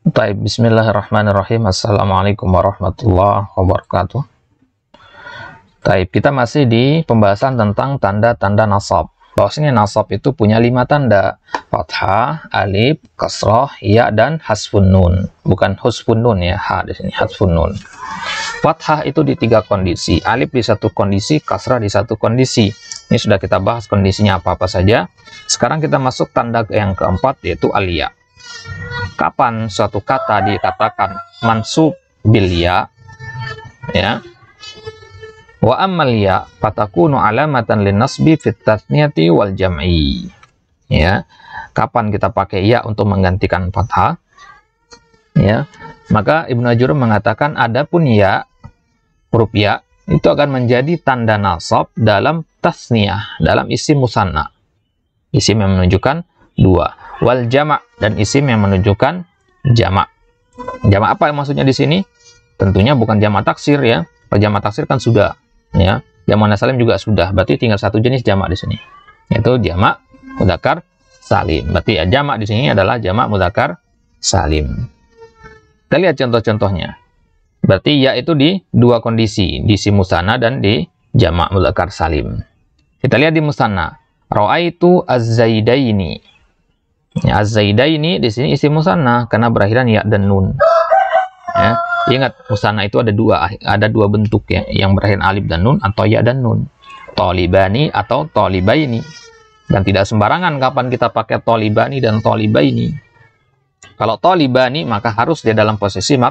Baik, bismillahirrahmanirrahim. Assalamualaikum warahmatullahi wabarakatuh. Baik, kita masih di pembahasan tentang tanda-tanda nasab. Bahwasanya nasab itu punya 5 tanda. Fathah, alif, kasrah, ya, dan hasfun nun. Bukan husfun nun ya, ha di sini, hasfun nun. Fathah itu di 3 kondisi. Alif di 1 kondisi, kasrah di 1 kondisi. Ini sudah kita bahas kondisinya apa-apa saja. Sekarang kita masuk tanda yang keempat, yaitu al-ya. Kapan suatu kata dikatakan mansub bil ya, ya. Wa ammal ya fatakunu alamatan lin nasbi fit tatniyati wal jam'i. Ya. Kapan kita pakai ya untuk menggantikan fathah? Ya. Maka Ibnu Ajurum mengatakan adapun ya, huruf ya itu akan menjadi tanda nasab dalam tasniyah, dalam isim musanna. Isim yang menunjukkan 2. Wal jama' dan isim yang menunjukkan jama'. Jama' apa yang maksudnya di sini? Tentunya bukan jama' taksir ya. Kalau jama' taksir kan sudah ya. Jama' muannats salim juga sudah. Berarti tinggal 1 jenis jama' di sini. Yaitu jama' mudzakkar salim. Berarti ya jama' di sini adalah jama' mudzakkar salim. Kita lihat contoh-contohnya. Berarti ya itu di 2 kondisi, di isim musanna dan di jama' mudzakkar salim. Kita lihat di musanna. Ra'aitu az-zaidaini. Ya, az-zaidaini di sini isim musanna karena berakhiran ya dan nun. Ya, ingat musanna itu ada 2 bentuk ya, yang berakhiran alif dan nun atau ya dan nun. Talibani atau talibaini. Dan tidak sembarangan kapan kita pakai talibani dan talibaini. Kalau talibani maka harus dia dalam posisi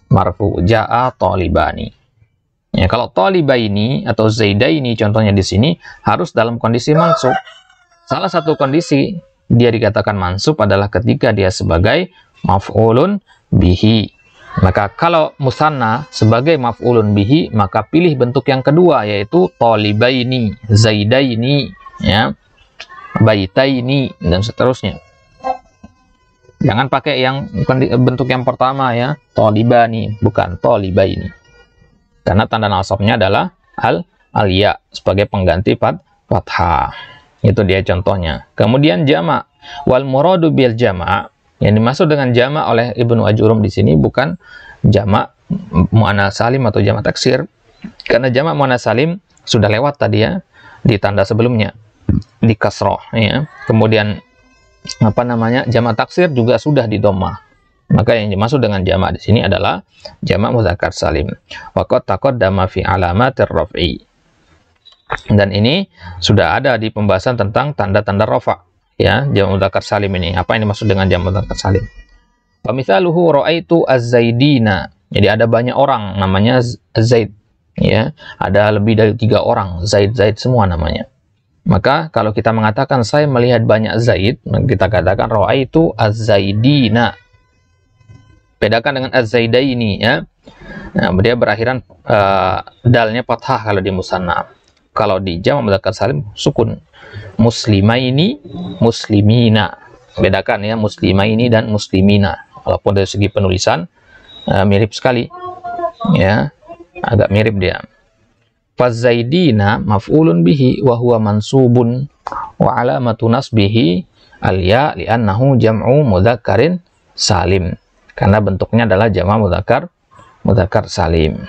marfu, jaa talibani. Ya, kalau talibaini atau zaidaini contohnya di sini harus dalam kondisi mansub. Salah satu kondisi dia dikatakan mansub adalah ketika dia sebagai maf'ulun bihi. Maka kalau musanna sebagai maf'ulun bihi, maka pilih bentuk yang kedua yaitu talibaini, zaidaini, ya, baitaini dan seterusnya. Jangan pakai yang bentuk yang pertama ya, talibani, bukan talibaini. Karena tanda nasabnya adalah al-ya sebagai pengganti fathah. Itu dia contohnya. Kemudian jama' wal muradu bil jama', yang dimaksud dengan jama' oleh Ibnu Ajurum di sini bukan jama' muannats salim atau jama' taksir. Karena jama' muannats salim sudah lewat tadi ya di tanda sebelumnya di kasroh ya. Kemudian apa namanya? Jama' taksir juga sudah di dhammah. Maka yang dimaksud dengan jama' di sini adalah jama' mudzakkar salim. Wa qad taqaddama fi alamatir raf'i. Dan ini sudah ada di pembahasan tentang tanda-tanda rafa ya, jama' mudzakkar salim ini. Apa yang dimaksud dengan jama' mudzakkar salim? Wa mithaluhu ra'aitu az-zaidina. Jadi ada banyak orang namanya Zaid ya. Ada lebih dari 3 orang, Zaid semua namanya. Maka kalau kita mengatakan saya melihat banyak Zaid, kita katakan ra'aitu az-zaidina. Bedakan dengan az-zaidaini ya. Nah, dia berakhiran dalnya fathah kalau di musanna. Kalau di jama' mudzakkar salim sukun. Muslimaini, muslimina. Bedakan ya muslimaini dan muslimina. Walaupun dari segi penulisan mirip sekali. Ya, agak mirip dia. Fazaidina maf'ulun bihi wa huwa mansubun wa alamatu nasbihi al-ya li'annahu jam'u mudzakkarin salim. Karena bentuknya adalah jama' mudzakkar salim.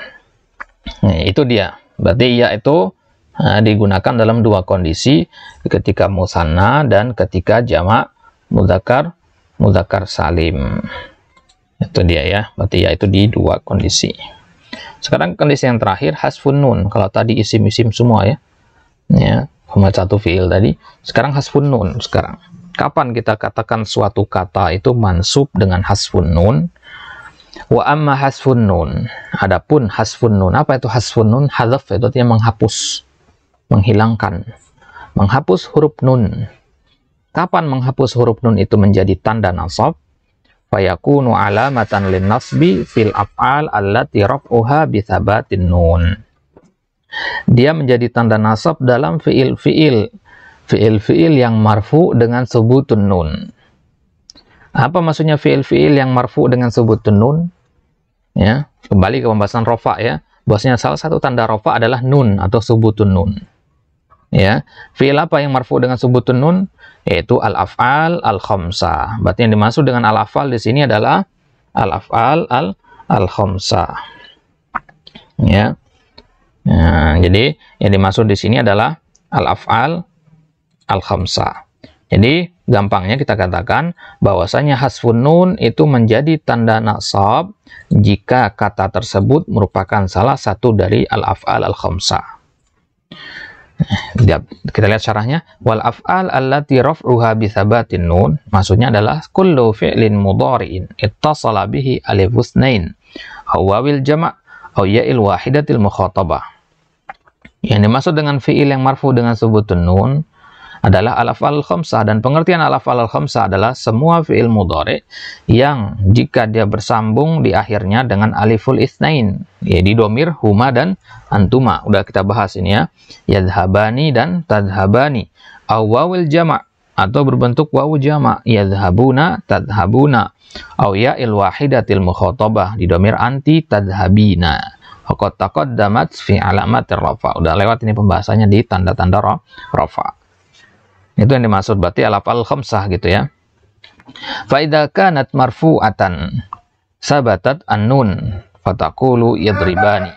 Nah, itu dia. Berarti ya itu digunakan dalam 2 kondisi, ketika musanna dan ketika jama' mudzakkar salim. Itu dia ya, berarti ya itu di 2 kondisi. Sekarang kondisi yang terakhir hasfun nun. Kalau tadi isim-isim semua ya, cuma 1 fiil tadi. Sekarang hasfun nun. Sekarang kapan kita katakan suatu kata itu mansub dengan hasfun nun? Wa amma hasfun nun. Adapun hasfun nun, apa itu hasfun nun? Hadzaf itu artinya menghapus, menghilangkan, menghapus huruf nun. Kapan menghapus huruf nun itu menjadi tanda nasab? Fayakunu alamatan lin nasbi fil af'al allati raf'uha bi tsabatin nun. Dia menjadi tanda nasab dalam fiil-fiil yang marfu dengan subutun nun. Apa maksudnya fiil-fiil yang marfu dengan subutun nun? Ya, kembali ke pembahasan rafa ya. Bahwasanya salah satu tanda rafa adalah nun atau subutun nun. Ya, fiil apa yang marfu dengan subutun nun? Yaitu al-af'al al-khamsah. Berarti yang dimaksud dengan al-af'al di sini adalah al-af'al al-khamsah. Ya. Nah, jadi yang dimaksud di sini adalah al-af'al al-khamsah. Jadi gampangnya kita katakan bahwasanya hasfun nun itu menjadi tanda nasab jika kata tersebut merupakan salah satu dari al-af'al al-khamsah. Kita lihat syarahnya. Wal af'al allati raf'uha bi thabatin nun, maksudnya adalah kullu fi'lin mudhari'in ittasala bihi alif itsnain aw wawil jama' aw ya'il wahidatil mukhatabah. Yang dimaksud dengan fi'il yang marfu dengan subutun nun adalah al-af'al al-khamsah, dan pengertian al-af'al al-khamsah adalah semua fi'il mudhari yang jika dia bersambung di akhirnya dengan aliful itsnain, yaitu domir huma dan antuma. Udah kita bahas ini ya. Yadhhabani dan tadhhabani. Aw wawil jama' atau berbentuk wawu jama', yadhhabuna tadhhabuna. Aw ya'il wahidatil mukhatabah, di domir anti tadhhabina. Faqad taqaddamat fi alamatir rafa. Udah lewat ini pembahasannya di tanda-tanda rafa. Itu yang dimaksud berarti al-af'al khamsah gitu ya. Fa idza kanat marfu'atan sabatat an-nun fataqulu yadribani.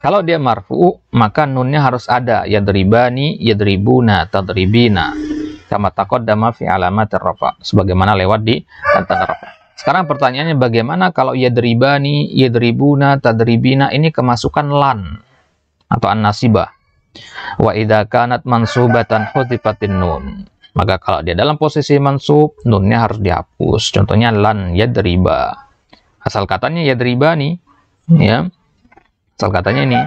Kalau dia marfu, maka nunnya harus ada, yadribani, yadribuna, tadribina. Kama taqaddama fi alamatir rafa, sebagaimana lewat di tanda rafa. Sekarang pertanyaannya, bagaimana kalau yadribani, yadribuna, tadribina ini kemasukan lan atau an-nasibah? Wa idza kanat mansubatan hudzifatin nun. Maka kalau dia dalam posisi mansub, nunnya harus dihapus. Contohnya lan yadriba. Asal katanya yadribani, ya. Asal katanya ini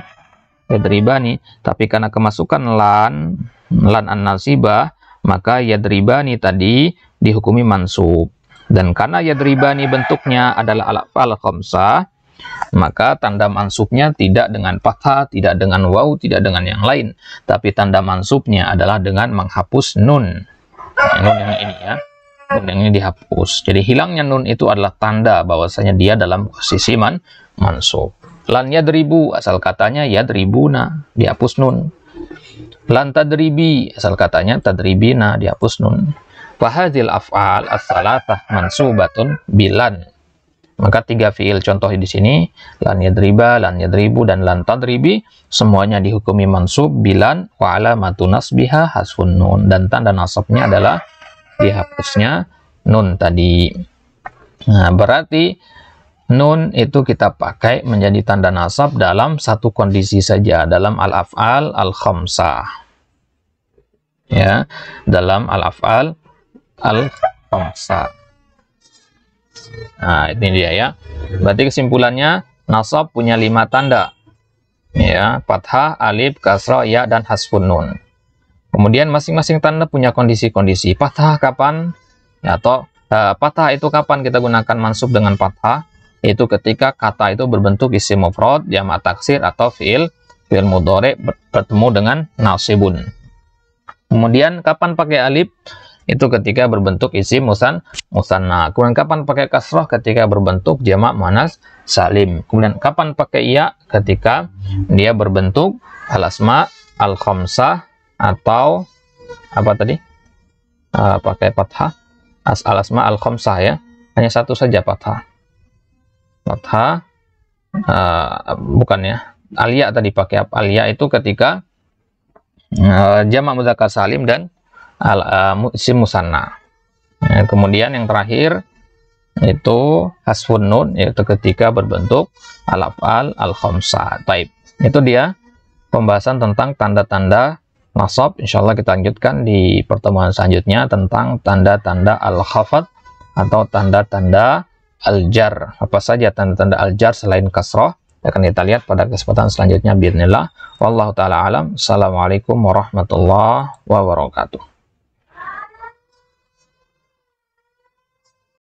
yadribani, tapi karena kemasukan lan an-nasibah, maka yadribani tadi dihukumi mansub. Dan karena yadribani bentuknya adalah al-af'al khamsah, maka tanda mansubnya tidak dengan fathah, tidak dengan waw, tidak dengan yang lain, tapi tanda mansubnya adalah dengan menghapus nun. Nun yang ini ya, nun yang ini dihapus. Jadi hilangnya nun itu adalah tanda bahwasanya dia dalam posisi mansub. Lan yadribu, asal katanya yadribuna, dihapus nun. Lan tadribi, asal katanya tadribina, dihapus nun. Fahadhil af'al as-salatah mansubatun bilan. Maka tiga fiil contoh di sini, lan yadriba, lan yadribu, dan lan tadribi, semuanya dihukumi mansub bilan wa alamatu nasbiha hasfun nun, dan tanda nasabnya adalah dihapusnya nun tadi. Nah, berarti nun itu kita pakai menjadi tanda nasab dalam satu kondisi saja, dalam al-af'al al-khamsah. Ya, dalam al-af'al al-khamsah. Nah, ini dia ya. Berarti kesimpulannya, nasab punya 5 tanda. Ya, fathah, alif, kasrah, ya, dan hasfun nun. Kemudian masing-masing tanda punya kondisi-kondisi. Fathah kapan? Ya, atau fathah itu kapan kita gunakan mansub dengan fathah? Itu ketika kata itu berbentuk isim mufrad, jamak taksir, atau fiil mudhari bertemu dengan nasibun. Kemudian kapan pakai alif? Itu ketika berbentuk isim musanna. Kemudian kapan pakai kasrah? Ketika berbentuk jamak muannas salim. Kemudian kapan pakai ya? Ketika dia berbentuk al-asma al-khamsah, atau apa tadi? Pakai fathah. Al-asma al-khamsah ya. Hanya satu saja fathah. Fathah bukan ya. Al-ya tadi pakai al-ya itu ketika jamak mudzakkar salim dan isim musanna. Kemudian yang terakhir itu hasfun nun, yaitu ketika berbentuk al-af'al al-khamsah. Baik, itu dia pembahasan tentang tanda-tanda nasab. Insyaallah kita lanjutkan di pertemuan selanjutnya tentang tanda-tanda al-khafad atau tanda-tanda al-jar. Apa saja tanda-tanda al-jar selain kasrah akan kita lihat pada kesempatan selanjutnya. Bismillah. Wallahu taala alam. Assalamualaikum warahmatullahi wabarakatuh.